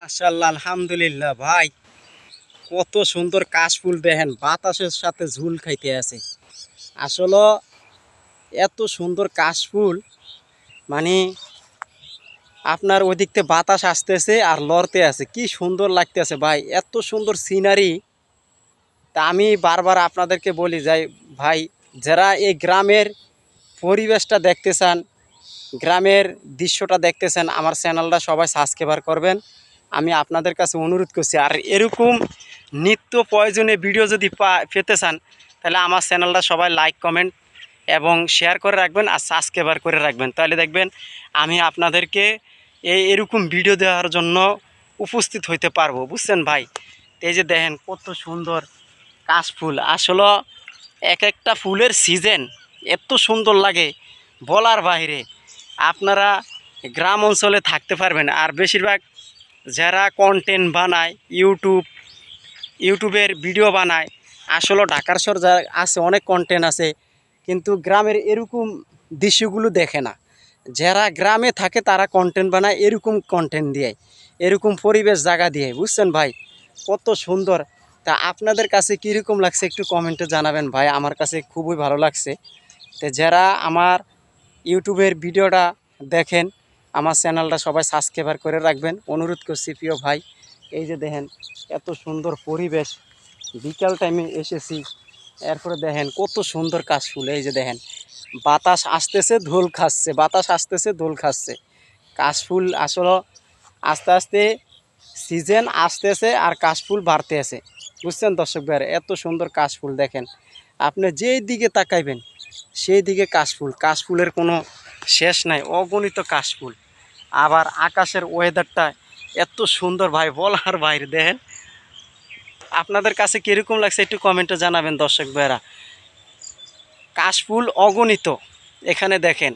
মাশাআল্লাহ আলহামদুলিল্লাহ ভাই, কত সুন্দর কাশফুল দেখেন বাতাসের সাথে ঝুল খাইতে আছে। আসলে এত সুন্দর কাশফুল, মানে আপনার ওইদিক থেকে বাতাস আসতেছে আর লড়তে আছে, কি সুন্দর লাগতেছে ভাই, এত সুন্দর সিনারি। তা আমি বারবার আপনাদেরকে বলি যাই ভাই, যারা এই গ্রামের পরিবেশটা দেখতে চান, গ্রামের দৃশ্যটা দেখতে চান, আমার চ্যানেলটা সবাই সাবস্ক্রাইব করবেন। আমি আপনাদের কাছে অনুরোধ করছি। আর এরকম নিত্য প্রয়োজনীয় ভিডিও যদি পেতে চান, তাহলে আমার চ্যানেলটা সবাই লাইক কমেন্ট এবং শেয়ার করে রাখবেন আর সাবস্ক্রাইব করে রাখবেন। তাহলে দেখবেন আমি আপনাদেরকে এরকম ভিডিও দেওয়ার জন্য উপস্থিত হইতে পারবো, বুঝছেন ভাই। এই যে দেখেন কত সুন্দর কাশফুল, আসলে এক একটা ফুলের সিজন এত সুন্দর লাগে বলার বাইরে। আপনারা গ্রাম অঞ্চলে থাকতে পারবেন। আর বেশিরভাগ যারা কন্টেন্ট বানায় ইউটিউবের ভিডিও বানায়, আসলে ঢাকার শহর যা আছে অনেক কন্টেন্ট আছে, কিন্তু গ্রামের এরকম দৃশ্যগুলো দেখে না। যারা গ্রামে থাকে তারা কন্টেন্ট বানায় এরকম কন্টেন্ট দিয়ে, এরকম পরিবেশ জায়গা দিয়ে, বুঝছেন ভাই, কত সুন্দর। তা আপনাদের কাছে কীরকম লাগছে একটু কমেন্টে জানাবেন ভাই, আমার কাছে খুবই ভালো লাগছে। তো যারা আমার ইউটিউবের ভিডিওটা দেখেন, আমার চ্যানেলটা সবাই সাবস্ক্রাইব করে রাখবেন অনুরোধ করছি প্রিয় ভাই। এই যে দেখেন এত সুন্দর পরিবেশ, বিকাল টাইমে এসেছি, এরপরে দেখেন কত সুন্দর কাশফুল। এই যে দেখেন বাতাস আসতেছে ধোল খাচ্ছে, বাতাস আসতেছে দোল খাচ্ছে। কাশফুল আসলে আস্তে আস্তে সিজন আসতেছে আর কাশফুল বাড়তে আছে, বুঝছেন দর্শক ভাই। এত সুন্দর কাশফুল দেখেন, আপনি যেই দিকে তাকাইবেন সেই দিকে কাশফুল, কাশফুলের কোনো শেষ নাই, অগণিত কাশফুল। আবার আকাশের ওয়েদারটা এত সুন্দর ভাই বলার বাইরে। দেখেন আপনাদের কাছে কীরকম লাগছে একটু কমেন্টে জানাবেন দর্শক ভাইরা। কাশফুল অগণিত এখানে দেখেন।